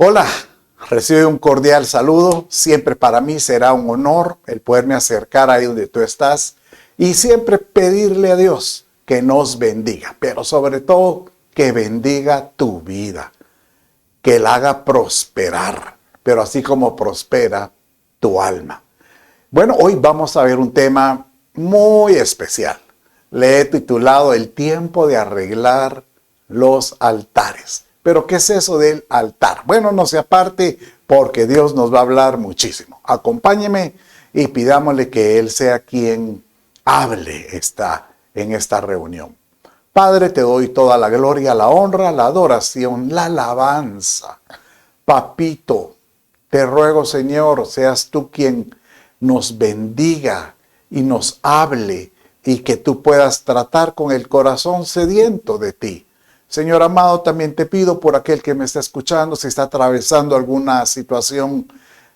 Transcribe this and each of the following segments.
Hola, recibe un cordial saludo. Siempre para mí será un honor el poderme acercar ahí donde tú estás y siempre pedirle a Dios que nos bendiga, pero sobre todo que bendiga tu vida, que la haga prosperar, pero así como prospera tu alma. Bueno, hoy vamos a ver un tema muy especial. Le he titulado El tiempo de arreglar los altares. Pero ¿qué es eso del altar? Bueno, no se aparte porque Dios nos va a hablar muchísimo. Acompáñeme y pidámosle que Él sea quien hable en esta reunión. Padre, te doy toda la gloria, la honra, la adoración, la alabanza. Papito, te ruego, Señor, seas tú quien nos bendiga y nos hable y que tú puedas tratar con el corazón sediento de ti. Señor amado, también te pido por aquel que me está escuchando, si está atravesando alguna situación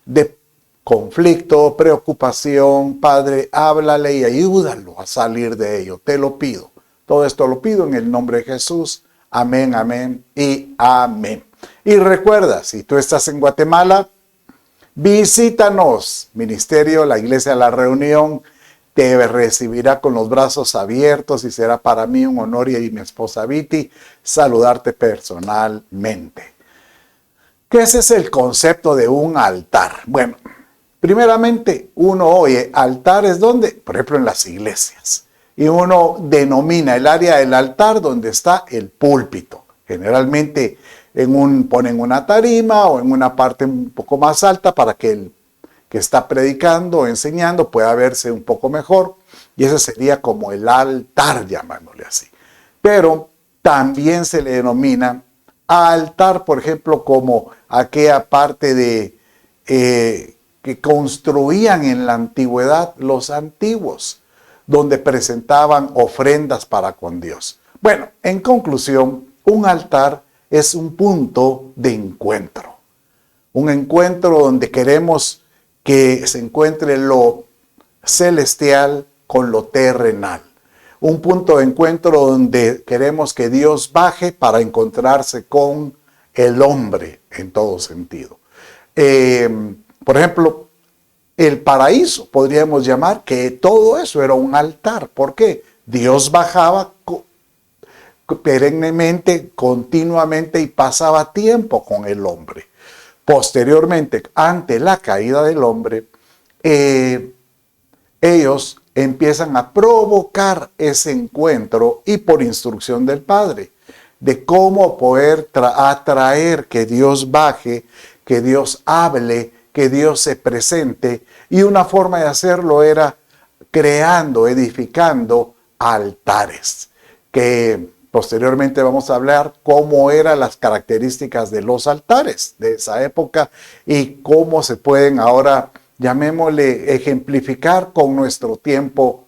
de conflicto, preocupación, Padre, háblale y ayúdalo a salir de ello. Te lo pido. Todo esto lo pido en el nombre de Jesús. Amén, amén y amén. Y recuerda, si tú estás en Guatemala, visítanos. Ministerio, la Iglesia de la Reunión, te recibirá con los brazos abiertos y será para mí un honor y mi esposa Viti saludarte personalmente. ¿Qué es ese el concepto de un altar? Bueno, primeramente uno oye altares donde, por ejemplo en las iglesias, y uno denomina el área del altar donde está el púlpito. Generalmente ponen una tarima o en una parte un poco más alta para que el que está predicando o enseñando pueda verse un poco mejor, y ese sería como el altar, llamándole así. Pero también se le denomina altar, por ejemplo, como aquella parte de que construían en la antigüedad los antiguos, donde presentaban ofrendas para con Dios. Bueno, en conclusión, un altar es un punto de encuentro. Un encuentro donde queremos que se encuentre lo celestial con lo terrenal. Un punto de encuentro donde queremos que Dios baje para encontrarse con el hombre en todo sentido. Por ejemplo, el paraíso, podríamos llamar que todo eso era un altar. ¿Por qué? Dios bajaba perennemente, continuamente y pasaba tiempo con el hombre. Posteriormente, ante la caída del hombre, ellos empiezan a provocar ese encuentro y por instrucción del Padre, de cómo poder atraer que Dios baje, que Dios hable, que Dios se presente. Y una forma de hacerlo era creando, edificando altares, que posteriormente vamos a hablar cómo eran las características de los altares de esa época y cómo se pueden ahora, llamémosle, ejemplificar con nuestro tiempo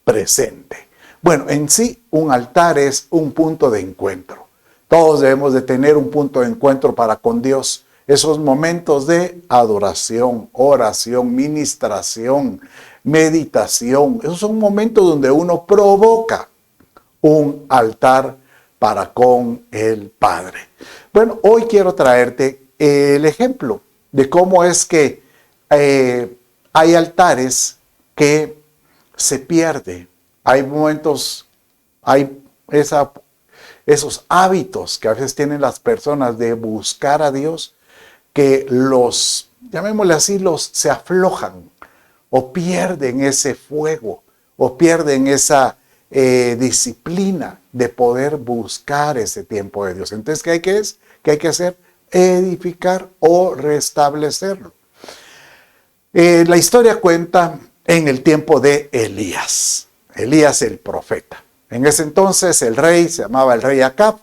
presente. Bueno, en sí, un altar es un punto de encuentro. Todos debemos de tener un punto de encuentro para con Dios. Esos momentos de adoración, oración, ministración, meditación. Esos son momentos donde uno provoca un altar para con el Padre. Bueno, hoy quiero traerte el ejemplo de cómo es que hay altares que se pierden. Hay momentos, hay esos hábitos que a veces tienen las personas de buscar a Dios, que llamémosle así, se aflojan o pierden ese fuego o pierden esa disciplina de poder buscar ese tiempo de Dios. Entonces, ¿qué hay que hacer? Edificar o restablecerlo. La historia cuenta en el tiempo de Elías el profeta. En ese entonces el rey se llamaba el rey Acab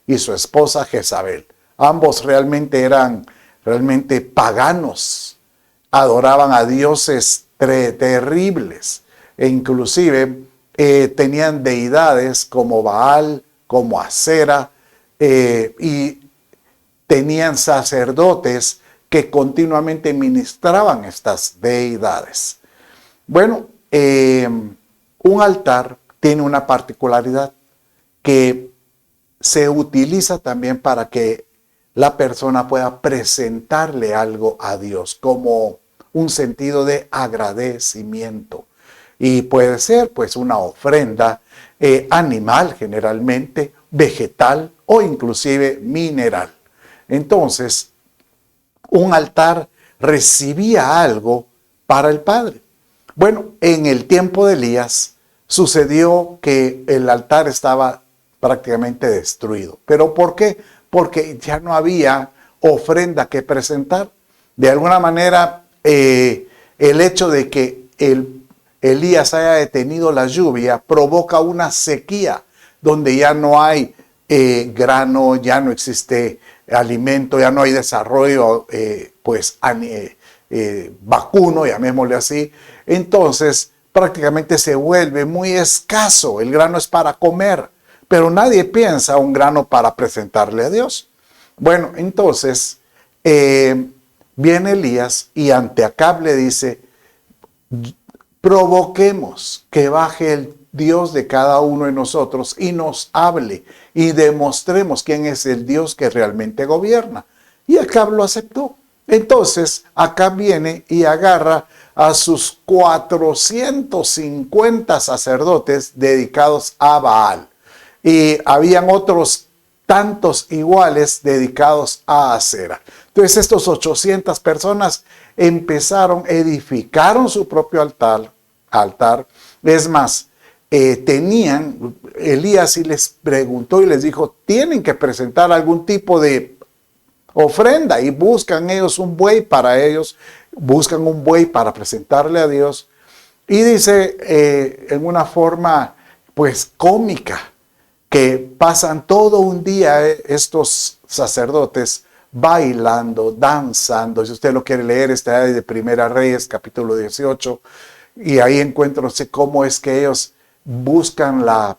y su esposa Jezabel. Ambos eran realmente paganos, adoraban a dioses terribles e inclusive tenían deidades como Baal, como Acera, y tenían sacerdotes que continuamente ministraban estas deidades. Bueno, un altar tiene una particularidad que se utiliza también para que la persona pueda presentarle algo a Dios como un sentido de agradecimiento. Y puede ser pues una ofrenda animal generalmente, vegetal o inclusive mineral. Entonces, un altar recibía algo para el Padre. Bueno, en el tiempo de Elías sucedió que el altar estaba prácticamente destruido. ¿Pero por qué? Porque ya no había ofrenda que presentar. De alguna manera, el hecho de que Elías haya detenido la lluvia provoca una sequía donde ya no hay grano, ya no existe alimento, ya no hay desarrollo vacuno, llamémosle así. Entonces prácticamente se vuelve muy escaso. El grano es para comer, pero nadie piensa un grano para presentarle a Dios. Bueno, entonces viene Elías y ante Acab le dice: provoquemos que baje el Dios de cada uno de nosotros y nos hable y demostremos quién es el Dios que realmente gobierna. Y Acab lo aceptó. Entonces Acab viene y agarra a sus 450 sacerdotes dedicados a Baal. Y habían otros tantos iguales dedicados a Acera. Entonces estos 800 personas edificaron su propio altar. Es más, Elías y les preguntó y les dijo: tienen que presentar algún tipo de ofrenda, y buscan ellos un buey para ellos, buscan un buey para presentarle a Dios. Y dice en una forma pues cómica que pasan todo un día estos sacerdotes bailando, danzando. Si usted lo quiere leer, está de Primera Reyes, capítulo 18, y ahí encuéntrense cómo es que ellos buscan la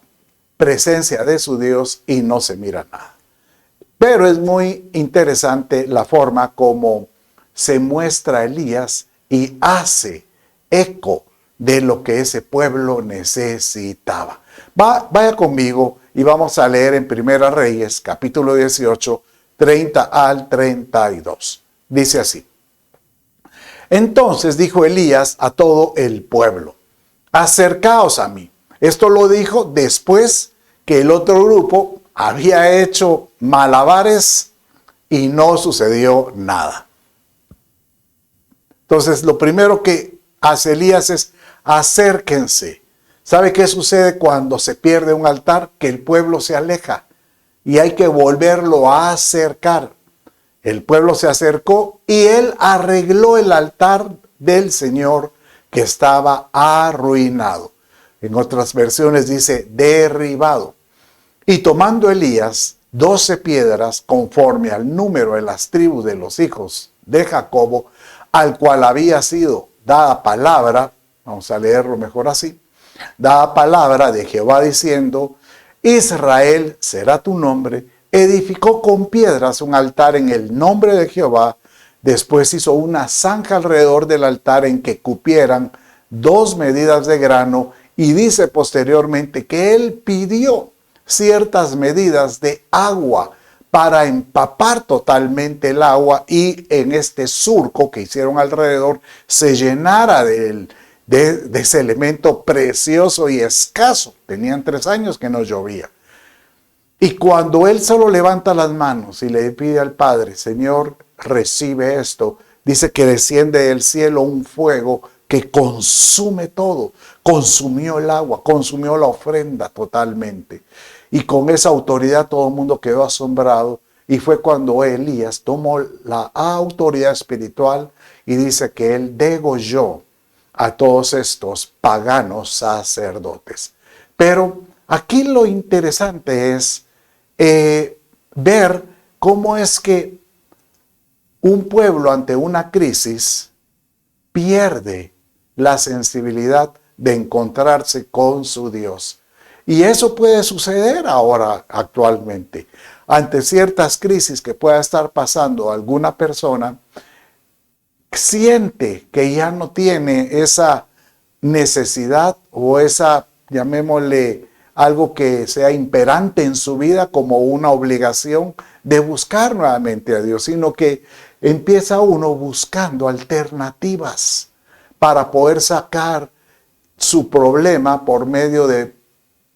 presencia de su Dios y no se mira nada. Pero es muy interesante la forma como se muestra Elías y hace eco de lo que ese pueblo necesitaba. Vaya conmigo y vamos a leer en Primera Reyes, capítulo 18, 30 al 32. Dice así: entonces dijo Elías a todo el pueblo: acercaos a mí. Esto lo dijo después que el otro grupo había hecho malabares y no sucedió nada. Entonces, lo primero que hace Elías es: acérquense. ¿Sabe qué sucede cuando se pierde un altar? Que el pueblo se aleja y hay que volverlo a acercar. El pueblo se acercó y él arregló el altar del Señor que estaba arruinado. En otras versiones dice derribado. Y tomando Elías 12 piedras conforme al número de las tribus de los hijos de Jacobo, al cual había sido dada palabra, vamos a leerlo mejor así, dada palabra de Jehová diciendo: Israel será tu nombre, edificó con piedras un altar en el nombre de Jehová. Después hizo una zanja alrededor del altar en que cupieran 2 medidas de grano, y dice posteriormente que él pidió ciertas medidas de agua para empapar totalmente el agua, y en este surco que hicieron alrededor se llenara de ese elemento precioso y escaso. Tenían 3 años que no llovía. Y cuando él solo levanta las manos y le pide al Padre: Señor, recibe esto, dice que desciende del cielo un fuego que consume todo. Consumió el agua, consumió la ofrenda totalmente. Y con esa autoridad todo el mundo quedó asombrado. Y fue cuando Elías tomó la autoridad espiritual y dice que él degolló a todos estos paganos sacerdotes. Pero aquí lo interesante es ver cómo es que un pueblo ante una crisis pierde la sensibilidad de encontrarse con su Dios. Y eso puede suceder ahora actualmente. Ante ciertas crisis que pueda estar pasando alguna persona, siente que ya no tiene esa necesidad o esa, llamémosle, algo que sea imperante en su vida como una obligación de buscar nuevamente a Dios, sino que empieza uno buscando alternativas para poder sacar su problema por medio de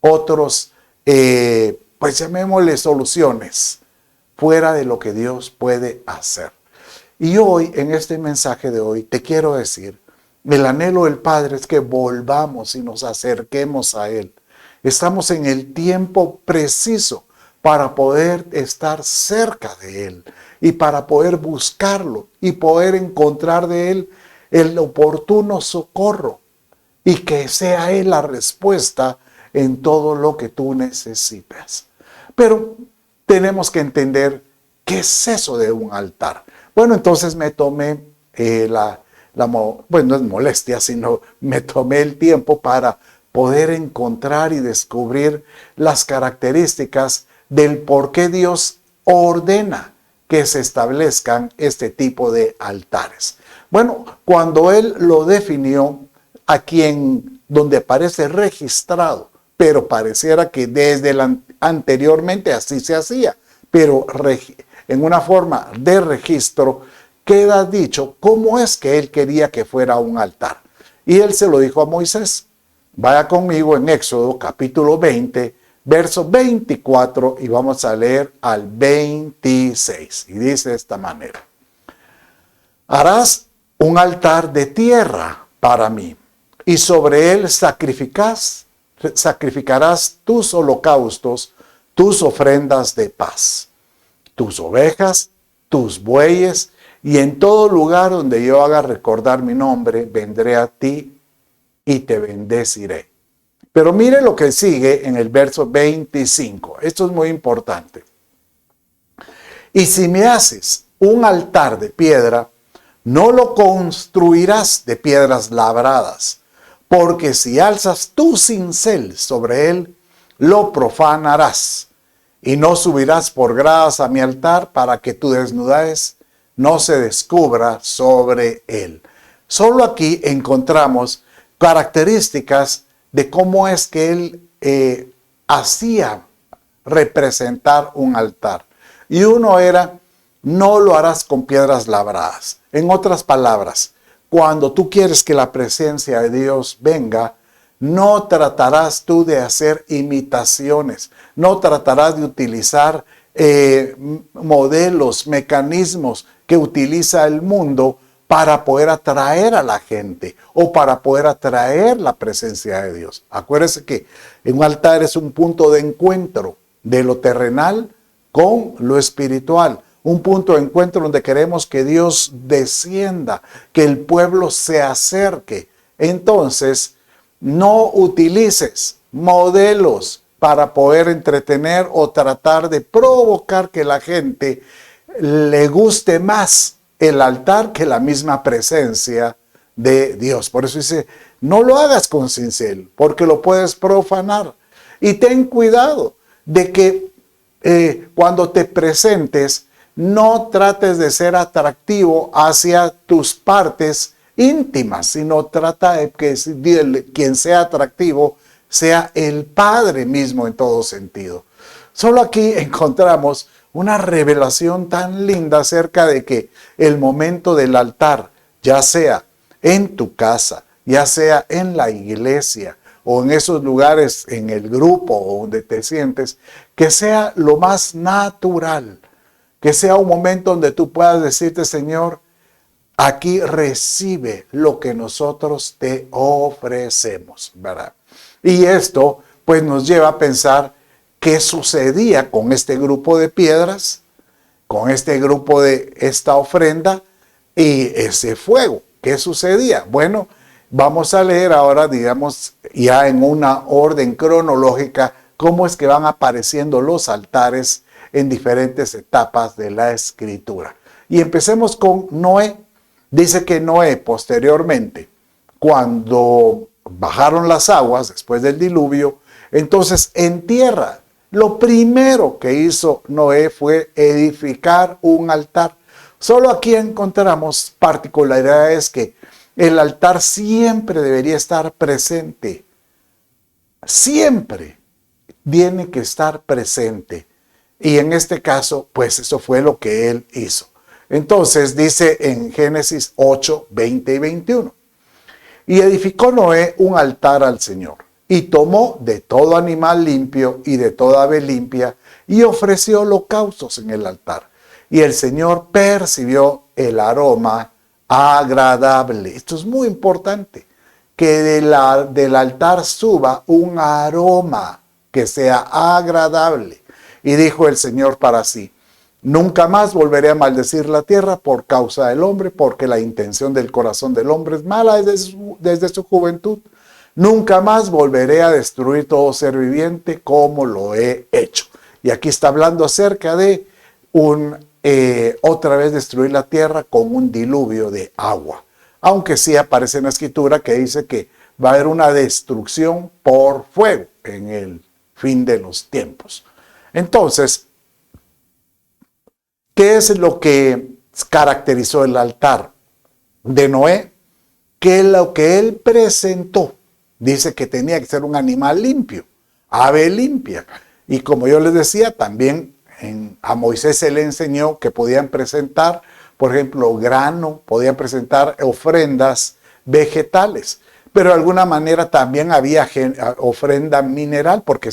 otros, pues llamémosle soluciones, fuera de lo que Dios puede hacer. Y hoy, en este mensaje de hoy, te quiero decir, el anhelo del Padre es que volvamos y nos acerquemos a Él. Estamos en el tiempo preciso para poder estar cerca de Él y para poder buscarlo y poder encontrar de Él el oportuno socorro y que sea Él la respuesta en todo lo que tú necesitas. Pero tenemos que entender qué es eso de un altar. Bueno, entonces me tomé pues no es molestia, sino me tomé el tiempo para poder encontrar y descubrir las características del por qué Dios ordena que se establezcan este tipo de altares. Bueno, cuando Él lo definió, aquí donde aparece registrado, pero pareciera que desde anteriormente así se hacía, pero en una forma de registro queda dicho cómo es que Él quería que fuera un altar. Y Él se lo dijo a Moisés. Vaya conmigo en Éxodo capítulo 20, verso 24 y vamos a leer al 26. Y dice de esta manera: harás un altar de tierra para mí y sobre él sacrificarás tus holocaustos, tus ofrendas de paz, tus ovejas, tus bueyes, y en todo lugar donde yo haga recordar mi nombre, vendré a ti y te bendeciré. Pero mire lo que sigue en el verso 25. Esto es muy importante. Y si me haces un altar de piedra, no lo construirás de piedras labradas, porque si alzas tu cincel sobre él, lo profanarás, y no subirás por gradas a mi altar para que tu desnudez no se descubra sobre él. Solo aquí encontramos características de cómo es que él hacía representar un altar. Y uno era: no lo harás con piedras labradas. En otras palabras, cuando tú quieres que la presencia de Dios venga, no tratarás tú de hacer imitaciones, no tratarás de utilizar modelos, mecanismos que utiliza el mundo para poder atraer a la gente o para poder atraer la presencia de Dios. Acuérdese que un altar es un punto de encuentro de lo terrenal con lo espiritual. Un punto de encuentro donde queremos que Dios descienda, que el pueblo se acerque. Entonces, no utilices modelos para poder entretener o tratar de provocar que la gente le guste más el altar que la misma presencia de Dios. Por eso dice: no lo hagas con cincel, porque lo puedes profanar. Y ten cuidado de que cuando te presentes, no trates de ser atractivo hacia tus partes íntimas, sino trata de que quien sea atractivo sea el Padre mismo en todo sentido. Solo aquí encontramos una revelación tan linda acerca de que el momento del altar, ya sea en tu casa, ya sea en la iglesia o en esos lugares, en el grupo o donde te sientes, que sea lo más natural, que sea un momento donde tú puedas decirte: Señor, aquí recibe lo que nosotros te ofrecemos, ¿verdad? Y esto pues nos lleva a pensar qué sucedía con este grupo de piedras, con este grupo de esta ofrenda y ese fuego. ¿Qué sucedía? Bueno, vamos a leer ahora, digamos, ya en una orden cronológica, cómo es que van apareciendo los altares en diferentes etapas de la escritura. Y empecemos con Noé. Dice que Noé posteriormente, cuando bajaron las aguas después del diluvio, entonces en tierra, lo primero que hizo Noé fue edificar un altar. Solo aquí encontramos particularidades que el altar siempre debería estar presente. Siempre tiene que estar presente. Y en este caso, pues eso fue lo que él hizo. Entonces dice en Génesis 8, 20 y 21. Y edificó Noé un altar al Señor, y tomó de todo animal limpio y de toda ave limpia, y ofreció holocaustos en el altar. Y el Señor percibió el aroma agradable. Esto es muy importante, que del altar suba un aroma que sea agradable. Y dijo el Señor para sí: nunca más volveré a maldecir la tierra por causa del hombre, porque la intención del corazón del hombre es mala desde su juventud. Nunca más volveré a destruir todo ser viviente como lo he hecho. Y aquí está hablando acerca de otra vez destruir la tierra con un diluvio de agua. Aunque sí aparece en la escritura que dice que va a haber una destrucción por fuego en el fin de los tiempos. Entonces, ¿qué es lo que caracterizó el altar de Noé? Que lo que él presentó, dice que tenía que ser un animal limpio, ave limpia. Y como yo les decía, también a Moisés se le enseñó que podían presentar, por ejemplo, grano, podían presentar ofrendas vegetales. Pero de alguna manera también había ofrenda mineral, porque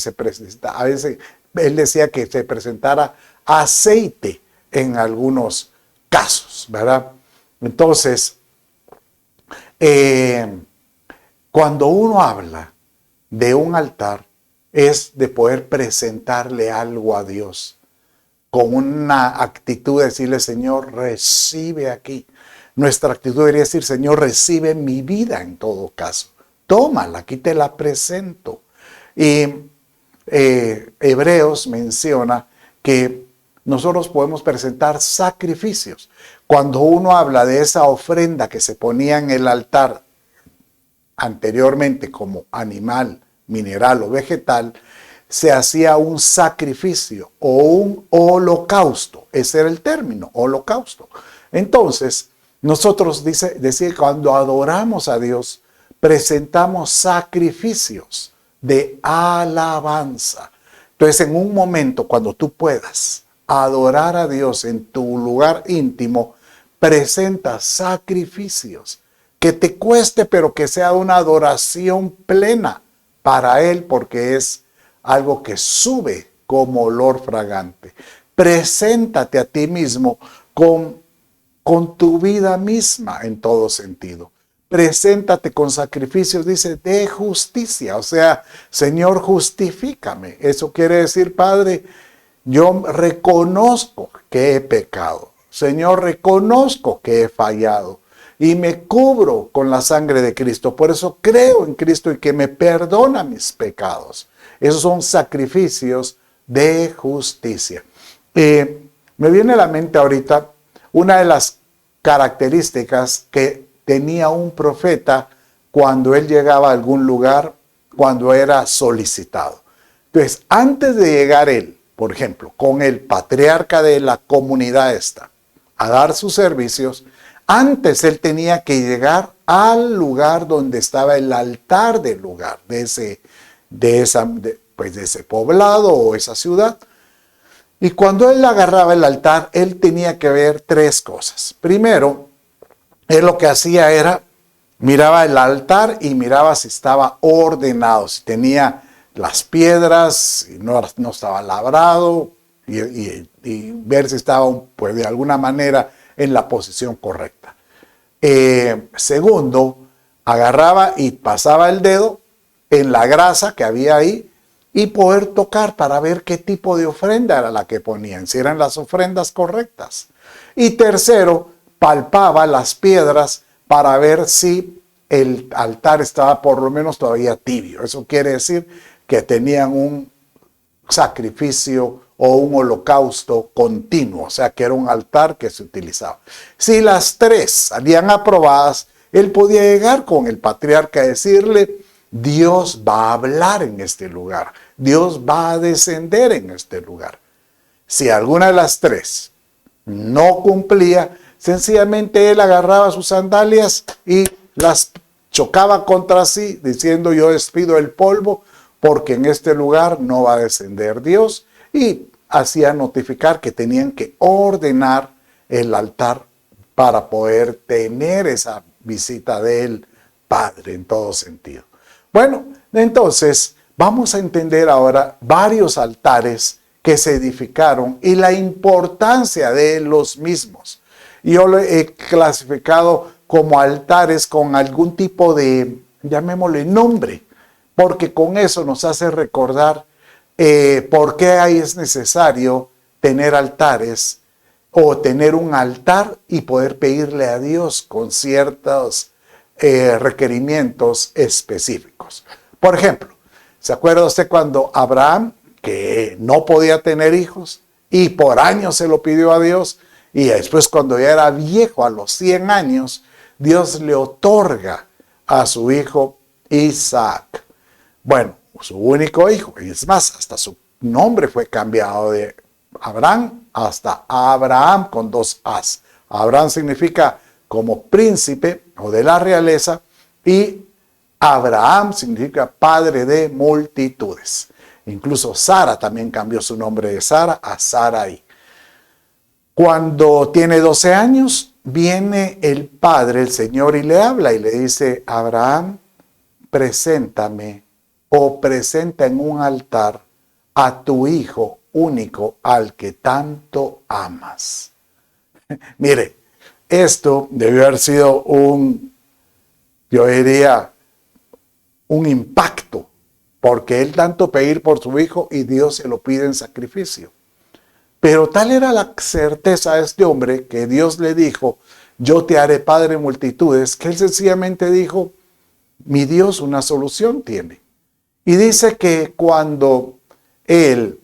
a veces él decía que se presentara aceite en algunos casos, ¿verdad? Entonces, cuando uno habla de un altar, es de poder presentarle algo a Dios, con una actitud de decirle: Señor, recibe aquí. Nuestra actitud debería decir: Señor, recibe mi vida en todo caso. Tómala, aquí te la presento. Y Hebreos menciona que nosotros podemos presentar sacrificios. Cuando uno habla de esa ofrenda que se ponía en el altar anteriormente como animal, mineral o vegetal, se hacía un sacrificio o un holocausto. Ese era el término, holocausto. Entonces, nosotros dice que cuando adoramos a Dios, presentamos sacrificios de alabanza. Entonces, en un momento, cuando tú puedas adorar a Dios en tu lugar íntimo, presenta sacrificios que te cueste, pero que sea una adoración plena para Él, porque es algo que sube como olor fragante. Preséntate a ti mismo con tu vida misma en todo sentido. Preséntate con sacrificios, dice, de justicia. O sea, Señor, justifícame. Eso quiere decir: Padre, yo reconozco que he pecado. Señor, reconozco que he fallado y me cubro con la sangre de Cristo. Por eso creo en Cristo y que me perdona mis pecados. Esos son sacrificios de justicia. Me viene a la mente ahorita una de las características que tenía un profeta cuando él llegaba a algún lugar, cuando era solicitado. Entonces, antes de llegar él, por ejemplo, con el patriarca de la comunidad a dar sus servicios, antes él tenía que llegar al lugar donde estaba el altar del lugar, de ese poblado o esa ciudad. Y cuando él agarraba el altar, él tenía que ver tres cosas. Primero, él lo que hacía era, miraba el altar y miraba si estaba ordenado, si tenía las piedras, y no estaba labrado, y ver si estaba, pues, de alguna manera en la posición correcta. Segundo, agarraba y pasaba el dedo en la grasa que había ahí y poder tocar para ver qué tipo de ofrenda era la que ponían, si eran las ofrendas correctas. Y tercero, palpaba las piedras para ver si el altar estaba por lo menos todavía tibio. Eso quiere decir que tenían un sacrificio o un holocausto continuo, o sea que era un altar que se utilizaba. Si las tres salían aprobadas, él podía llegar con el patriarca y decirle: Dios va a hablar en este lugar, Dios va a descender en este lugar. Si alguna de las tres no cumplía, sencillamente él agarraba sus sandalias y las chocaba contra sí, diciendo: yo despido el polvo, porque en este lugar no va a descender Dios. Y hacía notificar que tenían que ordenar el altar para poder tener esa visita del Padre en todo sentido. Bueno, entonces vamos a entender ahora varios altares que se edificaron y la importancia de los mismos. Yo lo he clasificado como altares con algún tipo de, llamémosle, nombre, porque con eso nos hace recordar por qué ahí es necesario tener altares o tener un altar y poder pedirle a Dios con ciertos requerimientos específicos. Por ejemplo, ¿se acuerda usted cuando Abraham, que no podía tener hijos y por años se lo pidió a Dios, y después cuando ya era viejo, a los 100 años, Dios le otorga a su hijo Isaac? Bueno, su único hijo, y es más, hasta su nombre fue cambiado de Abraham hasta Abraham con 2 As. Abraham significa como príncipe o de la realeza, y Abraham significa padre de multitudes. Incluso Sara también cambió su nombre de Sara a Sarai. Cuando tiene 12 años, viene el Padre, el Señor, y le habla y le dice: Abraham, preséntame o presenta en un altar a tu hijo único al que tanto amas. Mire, esto debió haber sido yo diría, un impacto, porque él tanto pedir por su hijo y Dios se lo pide en sacrificio. Pero tal era la certeza de este hombre que Dios le dijo: yo te haré padre de multitudes, que él sencillamente dijo: mi Dios una solución tiene. Y dice que cuando él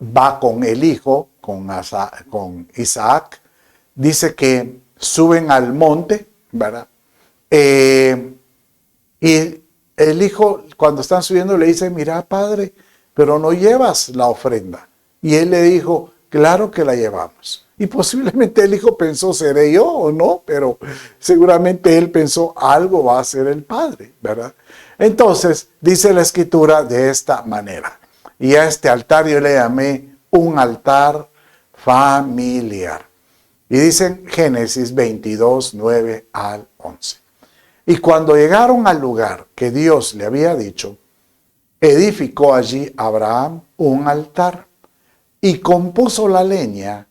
va con el hijo, con Isaac, dice que suben al monte, ¿verdad? Y el hijo, cuando están subiendo, le dice: mira, padre, pero no llevas la ofrenda. Y él le dijo: claro que la llevamos. Y posiblemente el hijo pensó: ¿seré yo o no? Pero seguramente él pensó: algo va a hacer el padre, ¿verdad? Entonces, dice la escritura de esta manera. Y a este altar yo le llamé un altar familiar. Y dice en Génesis 22, 9 al 11. Y cuando llegaron al lugar que Dios le había dicho, edificó allí Abraham un altar y compuso la leña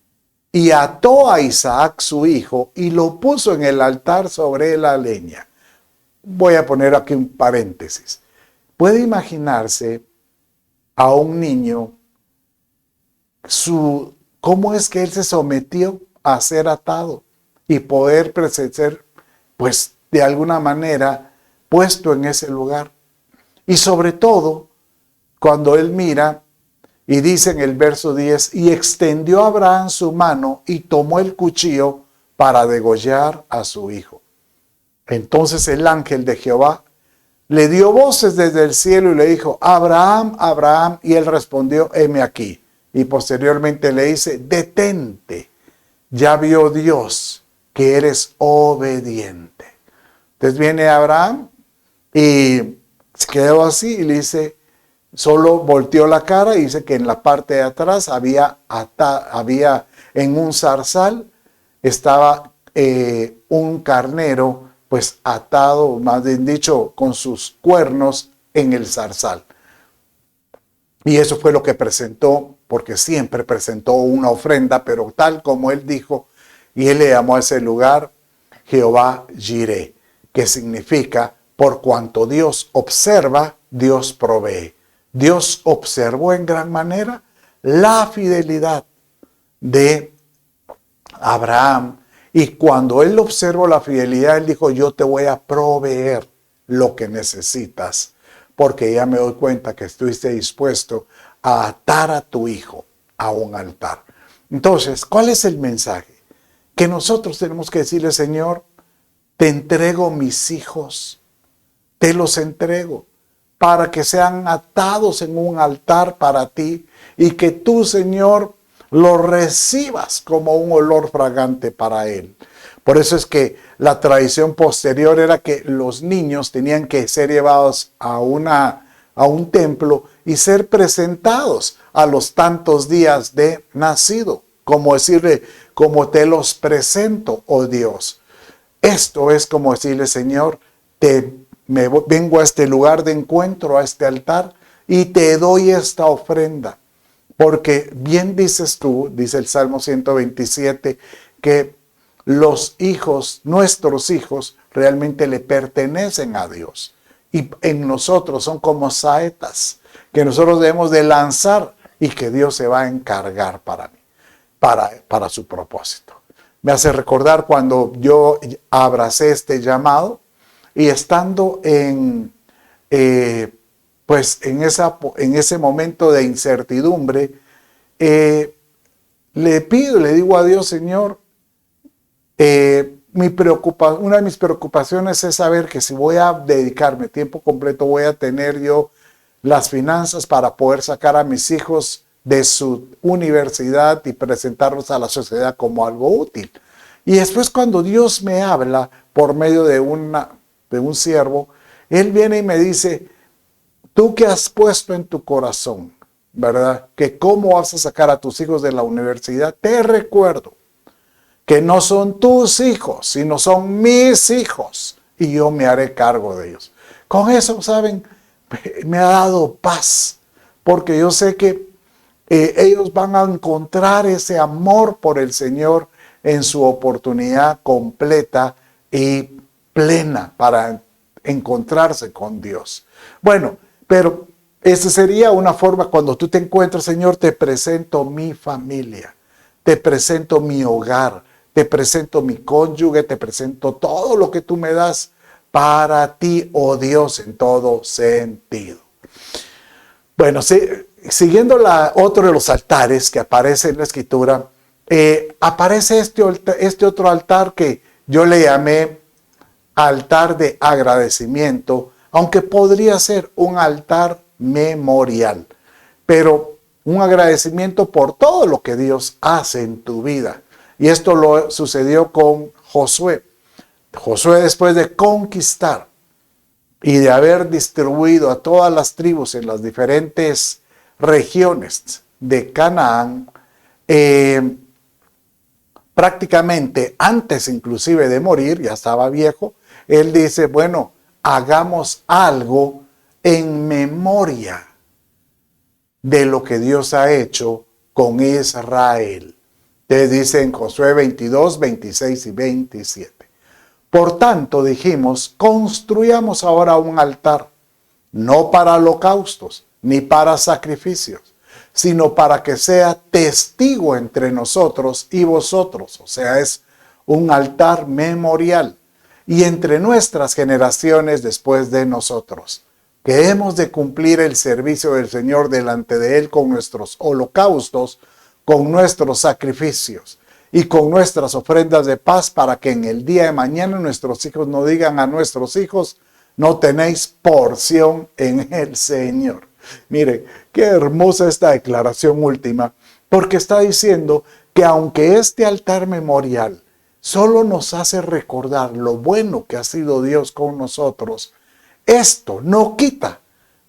y ató a Isaac su hijo y lo puso en el altar sobre la leña. Voy a poner aquí un paréntesis. Puede imaginarse a un niño cómo es que él se sometió a ser atado y poder ser, pues, de alguna manera puesto en ese lugar. Y sobre todo, cuando él mira y dice en el verso 10, y extendió Abraham su mano y tomó el cuchillo para degollar a su hijo. Entonces el ángel de Jehová le dio voces desde el cielo y le dijo: Abraham, Abraham, y él respondió: heme aquí. Y posteriormente le dice: detente, ya vio Dios que eres obediente. Entonces viene Abraham y se quedó así y le dice, solo volteó la cara y dice que en la parte de atrás había en un zarzal, estaba un carnero pues atado, más bien dicho, con sus cuernos en el zarzal. Y eso fue lo que presentó, porque siempre presentó una ofrenda, pero tal como él dijo, y él le llamó a ese lugar Jehová Jireh, que significa: por cuanto Dios observa, Dios provee. Dios observó en gran manera la fidelidad de Abraham, y cuando él observó la fidelidad, él dijo: yo te voy a proveer lo que necesitas, porque ya me doy cuenta que estuviste dispuesto a atar a tu hijo a un altar. Entonces, ¿cuál es el mensaje? Que nosotros tenemos que decirle: Señor, te entrego mis hijos, te los entrego para que sean atados en un altar para ti y que tú, Señor, los recibas como un olor fragante para Él. Por eso es que la tradición posterior era que los niños tenían que ser llevados a a un templo y ser presentados a los tantos días de nacido, como decirle, como te los presento, oh Dios. Esto es como decirle, Señor, vengo a este lugar de encuentro, a este altar, y te doy esta ofrenda. Porque bien dices tú, dice el Salmo 127, que los hijos, nuestros hijos, realmente le pertenecen a Dios. Y en nosotros son como saetas que nosotros debemos de lanzar y que Dios se va a encargar para su propósito. Me hace recordar cuando yo abracé este llamado y estando pues en ese momento de incertidumbre, le digo a Dios, Señor, una de mis preocupaciones es saber que si voy a dedicarme tiempo completo, voy a tener yo las finanzas para poder sacar a mis hijos de su universidad y presentarlos a la sociedad como algo útil. Y después cuando Dios me habla por medio de un siervo, Él viene y me dice, tú que has puesto en tu corazón, ¿verdad? Que cómo vas a sacar a tus hijos de la universidad, te recuerdo que no son tus hijos, sino son mis hijos, y yo me haré cargo de ellos. Con eso, ¿saben? Me ha dado paz, porque yo sé que ellos van a encontrar ese amor por el Señor en su oportunidad completa y plena para encontrarse con Dios. Bueno, pero esa sería una forma cuando tú te encuentras, Señor, te presento mi familia, te presento mi hogar, te presento mi cónyuge, te presento todo lo que tú me das para ti, oh Dios, en todo sentido. Bueno, siguiendo otro de los altares que aparece en la Escritura, aparece este otro altar que yo le llamé altar de agradecimiento, aunque podría ser un altar memorial, pero un agradecimiento por todo lo que Dios hace en tu vida. Y esto sucedió con Josué. Josué, después de conquistar y de haber distribuido a todas las tribus en las diferentes regiones de Canaán, prácticamente antes inclusive de morir, ya estaba viejo, él dice, bueno, hagamos algo en memoria de lo que Dios ha hecho con Israel. Te dice en Josué 22, 26 y 27. Por tanto, dijimos, construyamos ahora un altar, no para holocaustos, ni para sacrificios, sino para que sea testigo entre nosotros y vosotros. O sea, es un altar memorial. Y entre nuestras generaciones después de nosotros, que hemos de cumplir el servicio del Señor delante de Él con nuestros holocaustos, con nuestros sacrificios y con nuestras ofrendas de paz, para que en el día de mañana nuestros hijos no digan a nuestros hijos, no tenéis porción en el Señor. Mire, qué hermosa esta declaración última, porque está diciendo que aunque este altar memorial solo nos hace recordar lo bueno que ha sido Dios con nosotros, esto no quita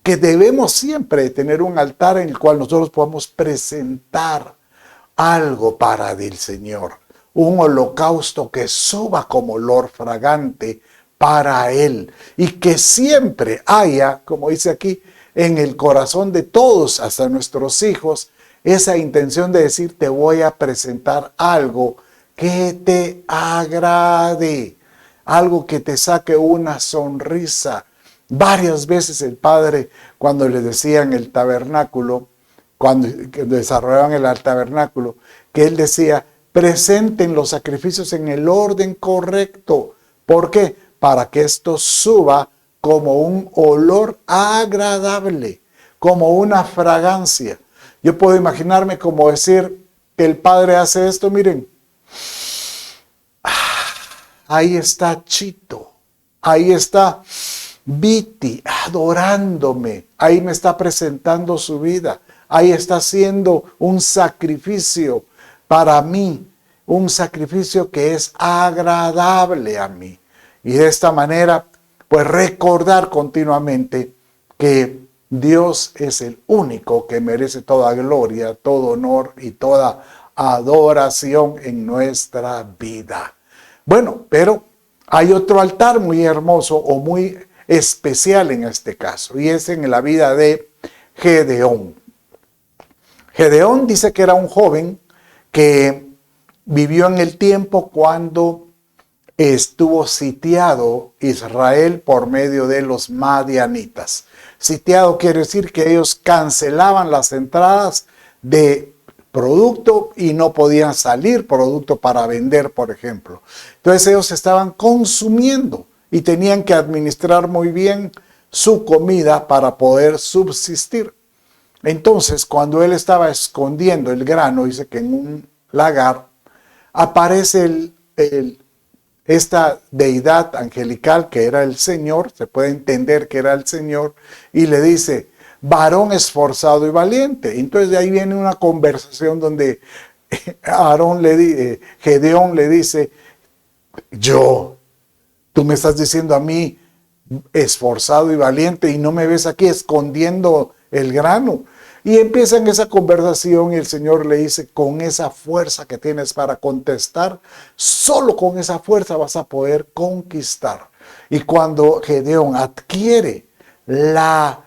que debemos siempre tener un altar en el cual nosotros podamos presentar algo para el Señor, un holocausto que suba como olor fragante para Él, y que siempre haya, como dice aquí, en el corazón de todos, hasta nuestros hijos, esa intención de decir, te voy a presentar algo que te agrade, algo que te saque una sonrisa. Varias veces el Padre, cuando le decían el tabernáculo, cuando desarrollaban el tabernáculo, que Él decía, presenten los sacrificios en el orden correcto. ¿Por qué? Para que esto suba como un olor agradable, como una fragancia. Yo puedo imaginarme como decir que el Padre hace esto, miren. Ahí está Chito, ahí está Viti adorándome, ahí me está presentando su vida, ahí está haciendo un sacrificio para mí, un sacrificio que es agradable a mí. Y de esta manera, pues recordar continuamente que Dios es el único que merece toda gloria, todo honor y toda adoración en nuestra vida. Bueno, pero hay otro altar muy hermoso o muy especial en este caso, y es en la vida de Gedeón. Gedeón dice que era un joven que vivió en el tiempo cuando estuvo sitiado Israel por medio de los madianitas. Sitiado quiere decir que ellos cancelaban las entradas de producto y no podían salir producto para vender, por ejemplo. Entonces ellos estaban consumiendo y tenían que administrar muy bien su comida para poder subsistir. Entonces, cuando él estaba escondiendo el grano, dice que en un lagar, aparece esta deidad angelical que era el Señor, se puede entender que era el Señor, y le dice, varón esforzado y valiente. Entonces de ahí viene una conversación donde Gedeón le dice, tú me estás diciendo a mí esforzado y valiente y no me ves aquí escondiendo el grano. Y empiezan esa conversación y el Señor le dice, con esa fuerza que tienes para contestar, solo con esa fuerza vas a poder conquistar. Y cuando Gedeón adquiere la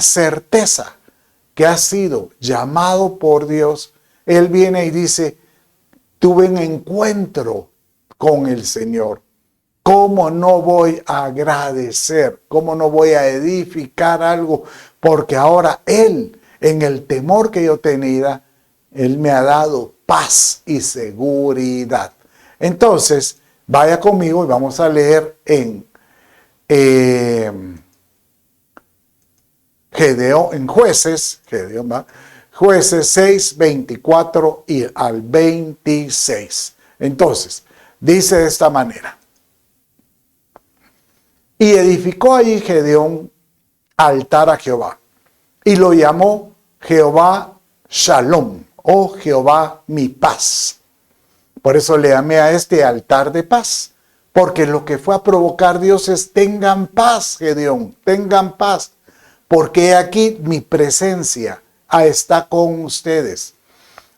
certeza que ha sido llamado por Dios, él viene y dice, tuve un encuentro con el Señor. ¿Cómo no voy a agradecer? ¿Cómo no voy a edificar algo? Porque ahora Él, en el temor que yo tenía, Él me ha dado paz y seguridad. Entonces, vaya conmigo y vamos a leer en Jueces 6, 24 y al 26. Entonces, dice de esta manera. Y edificó allí Gedeón altar a Jehová, y lo llamó Jehová Shalom, o Jehová mi paz. Por eso le llamé a este altar de paz, porque lo que fue a provocar Dios es, tengan paz, Gedeón, tengan paz, porque aquí mi presencia está con ustedes,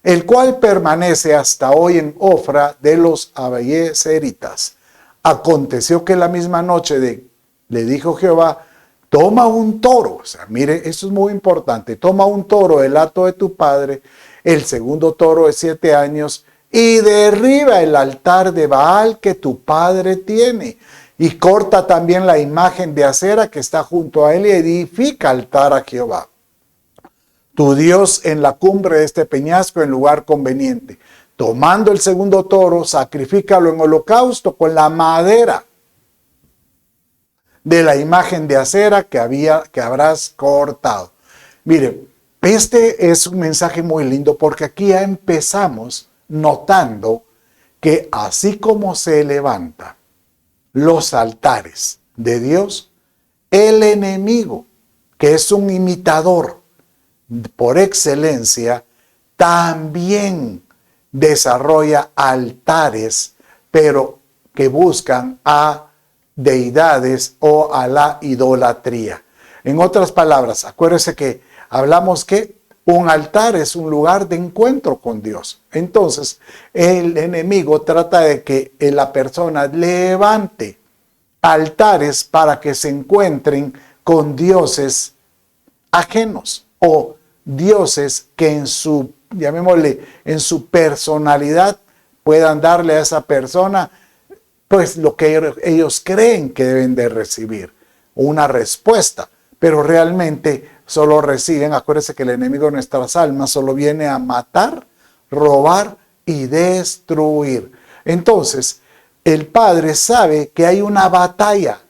el cual permanece hasta hoy en Ofra de los Abiezeritas. Aconteció que la misma noche le dijo Jehová, toma un toro, o sea, mire, eso es muy importante, toma un toro del hato de tu padre, el segundo toro de 7 años, y derriba el altar de Baal que tu padre tiene, y corta también la imagen de acera que está junto a él, y edifica altar a Jehová, tu Dios, en la cumbre de este peñasco, en lugar conveniente. Tomando el segundo toro, sacrifícalo en holocausto con la madera de la imagen de acera que habrás cortado. Mire, este es un mensaje muy lindo porque aquí ya empezamos notando que así como se levantan los altares de Dios, el enemigo, que es un imitador por excelencia, también desarrolla altares, pero que buscan a deidades o a la idolatría. En otras palabras, acuérdese que hablamos que un altar es un lugar de encuentro con Dios. Entonces, el enemigo trata de que la persona levante altares para que se encuentren con dioses ajenos o dioses que en su, llamémosle, en su personalidad puedan darle a esa persona pues lo que ellos creen que deben de recibir, una respuesta, pero realmente solo reciben, acuérdense que el enemigo de nuestras almas solo viene a matar, robar y destruir. Entonces, el Padre sabe que hay una batalla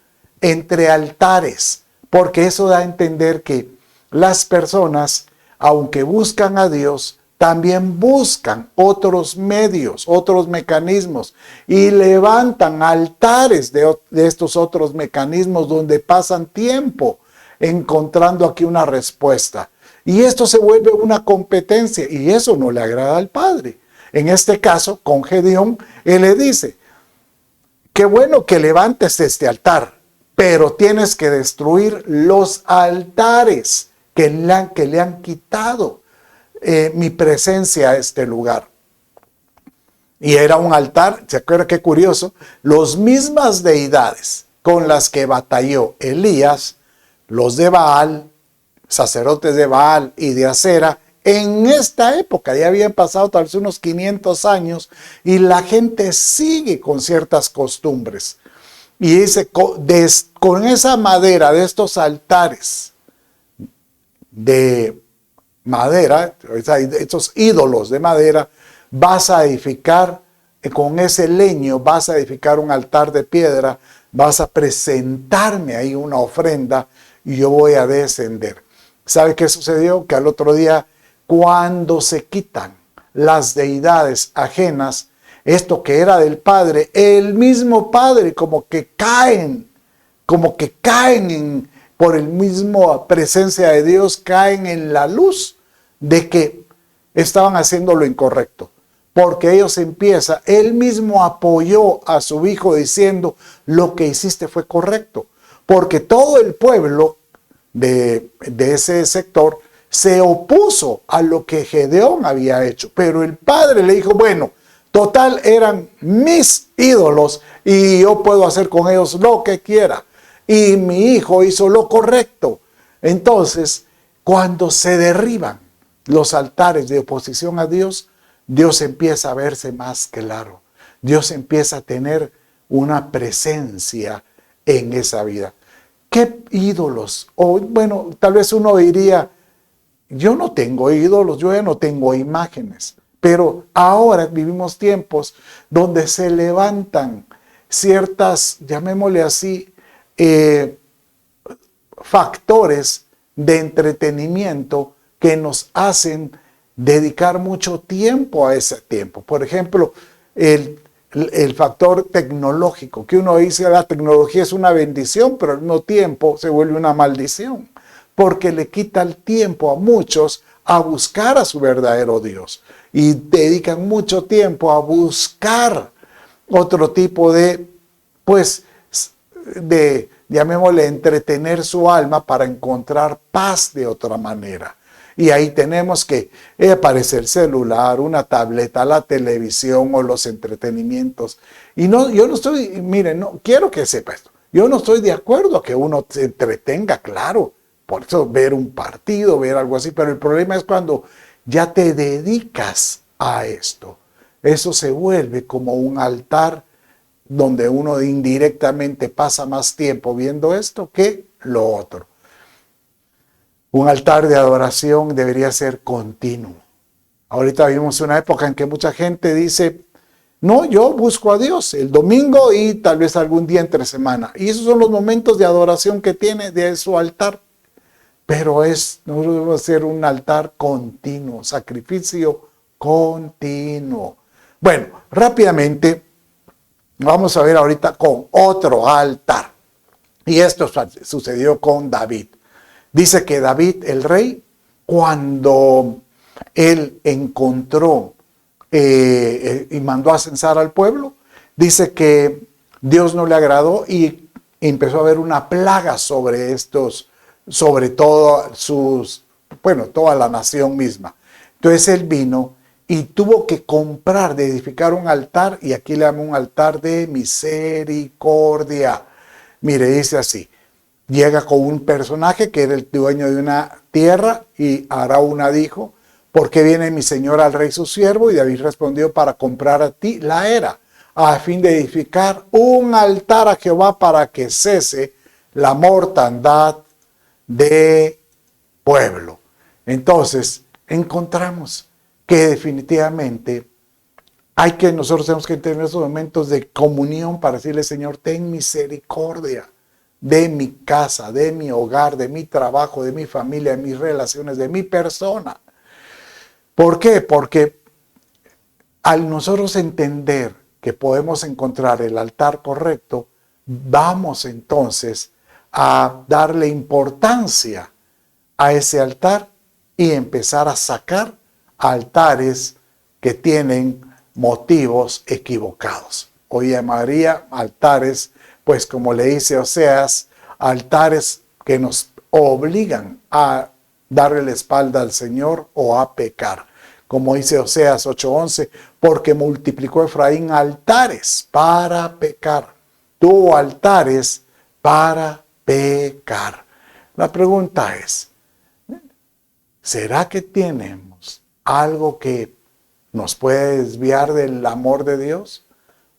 entre altares, porque eso da a entender que las personas, aunque buscan a Dios, también buscan otros medios, otros mecanismos y levantan altares de estos otros mecanismos donde pasan tiempo encontrando aquí una respuesta. Y esto se vuelve una competencia y eso no le agrada al Padre. En este caso, con Gedeón, él le dice, qué bueno que levantes este altar, pero tienes que destruir los altares que le han quitado mi presencia a este lugar. Y era un altar, ¿se acuerda qué curioso? Las mismas deidades con las que batalló Elías, los de Baal, sacerdotes de Baal y de Acera, en esta época, ya habían pasado tal vez unos 500 años, y la gente sigue con ciertas costumbres. Y dice, con esa madera de estos altares de madera, estos ídolos de madera, vas a edificar, con ese leño vas a edificar un altar de piedra, vas a presentarme ahí una ofrenda y yo voy a descender. ¿Sabe qué sucedió? Que al otro día, cuando se quitan las deidades ajenas, esto que era del Padre, el mismo Padre como que caen por el mismo presencia de Dios, caen en la luz de que estaban haciendo lo incorrecto. Porque él mismo apoyó a su hijo diciendo, lo que hiciste fue correcto. Porque todo el pueblo de ese sector se opuso a lo que Gedeón había hecho. Pero el padre le dijo, bueno, total eran mis ídolos y yo puedo hacer con ellos lo que quiera. Y mi hijo hizo lo correcto. Entonces, cuando se derriban los altares de oposición a Dios, Dios empieza a verse más claro. Dios empieza a tener una presencia en esa vida. ¿Qué ídolos? O bueno, tal vez uno diría, yo no tengo ídolos, yo ya no tengo imágenes. Pero ahora vivimos tiempos donde se levantan ciertas, llamémosle así, factores de entretenimiento que nos hacen dedicar mucho tiempo a ese tiempo. Por ejemplo, el factor tecnológico, que uno dice la tecnología es una bendición, pero al mismo tiempo se vuelve una maldición, porque le quita el tiempo a muchos a buscar a su verdadero Dios y dedican mucho tiempo a buscar otro tipo de, llamémosle, entretener su alma para encontrar paz de otra manera. Y ahí tenemos que aparece el celular, una tableta, la televisión o los entretenimientos. Y no, yo no estoy, miren, no quiero que sepa esto. Yo no estoy de acuerdo a que uno se entretenga, claro. Por eso ver un partido, ver algo así. Pero el problema es cuando ya te dedicas a esto. Eso se vuelve como un altar donde uno indirectamente pasa más tiempo viendo esto que lo otro. Un altar de adoración debería ser continuo. Ahorita vivimos una época en que mucha gente dice, no, yo busco a Dios el domingo y tal vez algún día entre semana. Y esos son los momentos de adoración que tiene de su altar. Pero no debe ser un altar continuo, sacrificio continuo. Bueno, rápidamente vamos a ver ahorita con otro altar. Y esto sucedió con David. Dice que David, el rey, cuando él encontró y mandó a censar al pueblo, dice que Dios no le agradó y empezó a haber una plaga sobre toda la nación misma. Entonces él vino y tuvo que edificar un altar, y aquí le llamo un altar de misericordia. Mire, dice así. Llega con un personaje que era el dueño de una tierra y Araúna dijo, ¿por qué viene mi señor al rey su siervo? Y David respondió, para comprar a ti la era, a fin de edificar un altar a Jehová para que cese la mortandad de pueblo. Entonces, encontramos que definitivamente nosotros tenemos que tener esos momentos de comunión para decirle, Señor, ten misericordia de mi casa, de mi hogar, de mi trabajo, de mi familia, de mis relaciones, de mi persona. ¿Por qué? Porque al nosotros entender que podemos encontrar el altar correcto, vamos entonces a darle importancia a ese altar y empezar a sacar altares que tienen motivos equivocados. Hoy llamaría altares pues como le dice Oseas, altares que nos obligan a darle la espalda al Señor o a pecar. Como dice Oseas 8:11, porque multiplicó Efraín altares para pecar. Tuvo altares para pecar. La pregunta es, ¿será que tenemos algo que nos puede desviar del amor de Dios?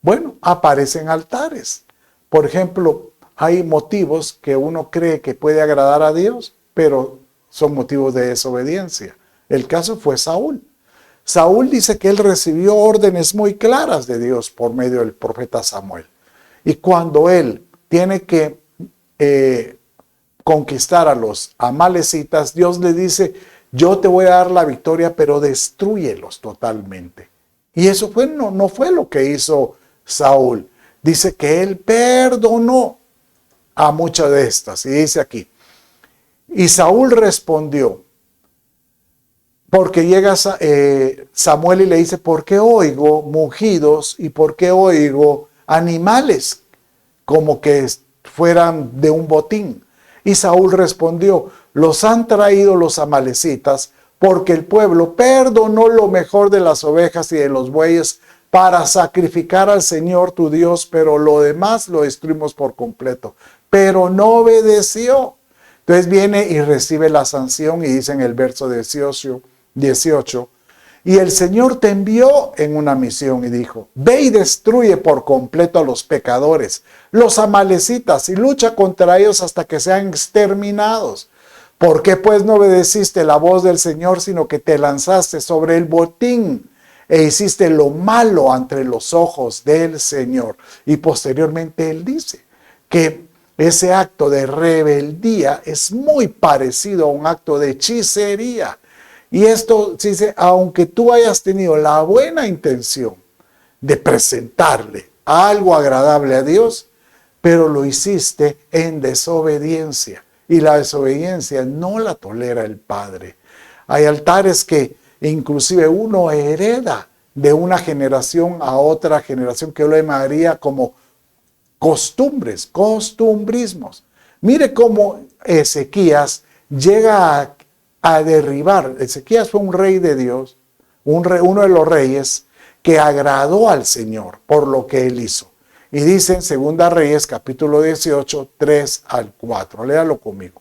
Bueno, aparecen altares. Por ejemplo, hay motivos que uno cree que puede agradar a Dios, pero son motivos de desobediencia. El caso fue Saúl. Saúl dice que él recibió órdenes muy claras de Dios por medio del profeta Samuel. Y cuando él tiene que conquistar a los amalecitas, Dios le dice, yo te voy a dar la victoria, pero destrúyelos totalmente. Y eso no fue lo que hizo Saúl. Dice que él perdonó a muchas de estas. Y dice aquí, y Saúl respondió, porque llega Samuel y le dice, ¿por qué oigo mugidos y por qué oigo animales como que fueran de un botín? Y Saúl respondió, los han traído los amalecitas porque el pueblo perdonó lo mejor de las ovejas y de los bueyes para sacrificar al Señor tu Dios, pero lo demás lo destruimos por completo. Pero no obedeció. Entonces viene y recibe la sanción y dice en el verso 18, y el Señor te envió en una misión y dijo, ve y destruye por completo a los pecadores, los amalecitas, y lucha contra ellos hasta que sean exterminados. ¿Por qué pues no obedeciste la voz del Señor, sino que te lanzaste sobre el botín e hiciste lo malo ante los ojos del Señor? Y posteriormente él dice que ese acto de rebeldía es muy parecido a un acto de hechicería. Y esto dice, aunque tú hayas tenido la buena intención de presentarle algo agradable a Dios, pero lo hiciste en desobediencia. Y la desobediencia no la tolera el Padre. Hay altares que inclusive uno hereda de una generación a otra generación, que yo lo llamaría como costumbres, costumbrismos. Mire cómo Ezequías llega a derribar. Ezequías fue un rey de Dios, uno de los reyes que agradó al Señor por lo que él hizo. Y dice en Segunda Reyes, capítulo 18, 3 al 4. Léalo conmigo.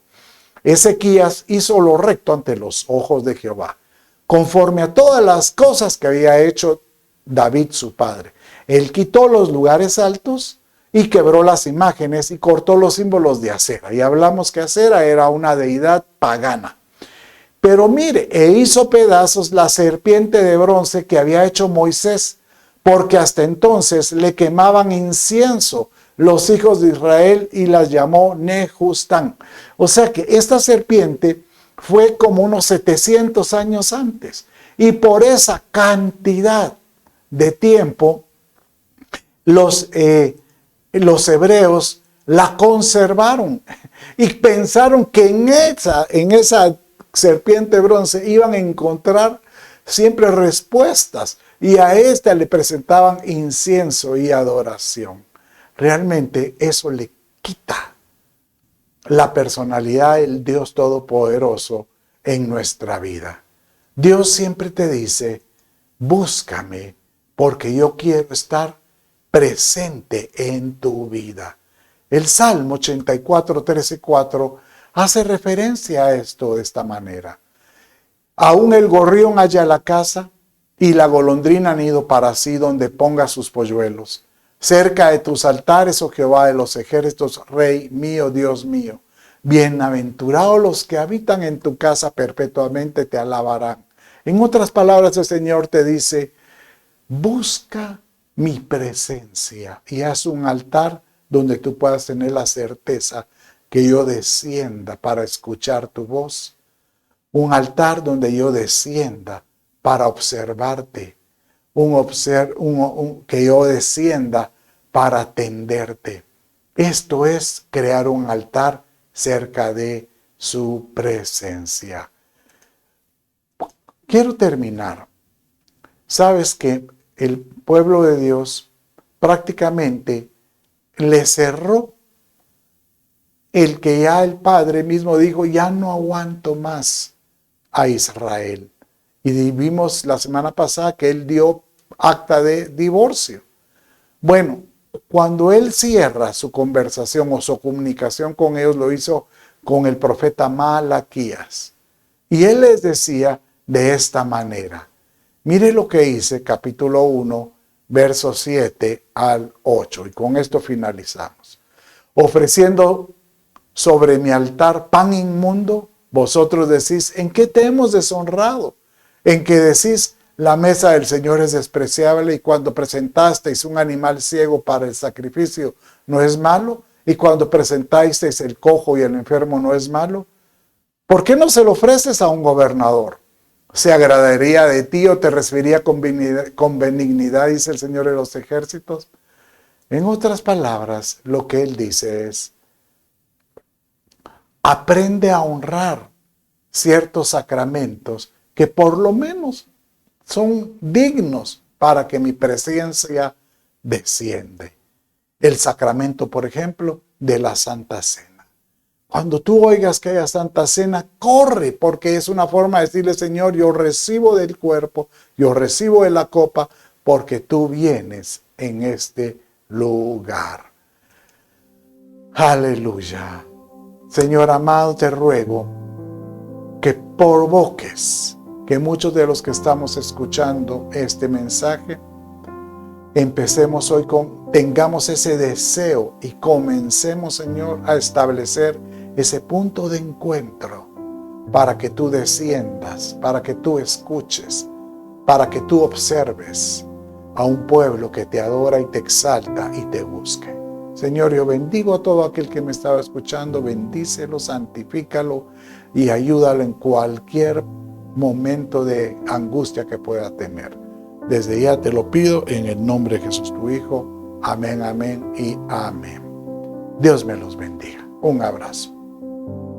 Ezequías hizo lo recto ante los ojos de Jehová, conforme a todas las cosas que había hecho David su padre. Él quitó los lugares altos y quebró las imágenes y cortó los símbolos de Acera. Y hablamos que Acera era una deidad pagana. Pero mire, hizo pedazos la serpiente de bronce que había hecho Moisés, porque hasta entonces le quemaban incienso los hijos de Israel y las llamó Nehustán. O sea que esta serpiente fue como unos 700 años antes. Y por esa cantidad de tiempo, los hebreos la conservaron y pensaron que en esa serpiente bronce iban a encontrar siempre respuestas, y a esta le presentaban incienso y adoración. Realmente eso le quita la personalidad del Dios Todopoderoso en nuestra vida. Dios siempre te dice, búscame porque yo quiero estar presente en tu vida. El Salmo 84, 13, 4 hace referencia a esto de esta manera. Aún el gorrión halla la casa y la golondrina nido para sí donde ponga sus polluelos. Cerca de tus altares, oh Jehová de los ejércitos, Rey mío, Dios mío. Bienaventurados los que habitan en tu casa, perpetuamente te alabarán. En otras palabras, el Señor te dice, busca mi presencia y haz un altar donde tú puedas tener la certeza que yo descienda para escuchar tu voz. Un altar donde yo descienda para observarte. Que yo descienda para atenderte. Esto es crear un altar cerca de su presencia. Quiero terminar. Sabes que el pueblo de Dios prácticamente le cerró, el que ya el Padre mismo dijo, ya no aguanto más a Israel. Y vimos la semana pasada que él dio acta de divorcio. Bueno, cuando él cierra su conversación o su comunicación con ellos, lo hizo con el profeta Malaquías. Y él les decía de esta manera. Mire lo que dice capítulo 1, versos 7 al 8. Y con esto finalizamos. Ofreciendo sobre mi altar pan inmundo, vosotros decís, ¿en qué te hemos deshonrado? En que decís, la mesa del Señor es despreciable, y cuando presentasteis un animal ciego para el sacrificio, ¿no es malo? Y cuando presentasteis el cojo y el enfermo, ¿no es malo? ¿Por qué no se lo ofreces a un gobernador? ¿Se agradaría de ti o te recibiría con benignidad, dice el Señor de los ejércitos? En otras palabras, lo que él dice es, aprende a honrar ciertos sacramentos que por lo menos son dignos para que mi presencia desciende. El sacramento, por ejemplo, de la Santa Cena. Cuando tú oigas que haya Santa Cena, corre, porque es una forma de decirle, Señor, yo recibo del cuerpo, yo recibo de la copa, porque tú vienes en este lugar. Aleluya. Señor amado, te ruego que provoques que muchos de los que estamos escuchando este mensaje, empecemos hoy tengamos ese deseo y comencemos, Señor, a establecer ese punto de encuentro para que tú desciendas, para que tú escuches, para que tú observes a un pueblo que te adora y te exalta y te busque. Señor, yo bendigo a todo aquel que me estaba escuchando, bendícelo, santifícalo y ayúdalo en cualquier momento de angustia que pueda tener. Desde ya te lo pido en el nombre de Jesús tu Hijo. Amén, amén y amén. Dios me los bendiga. Un abrazo.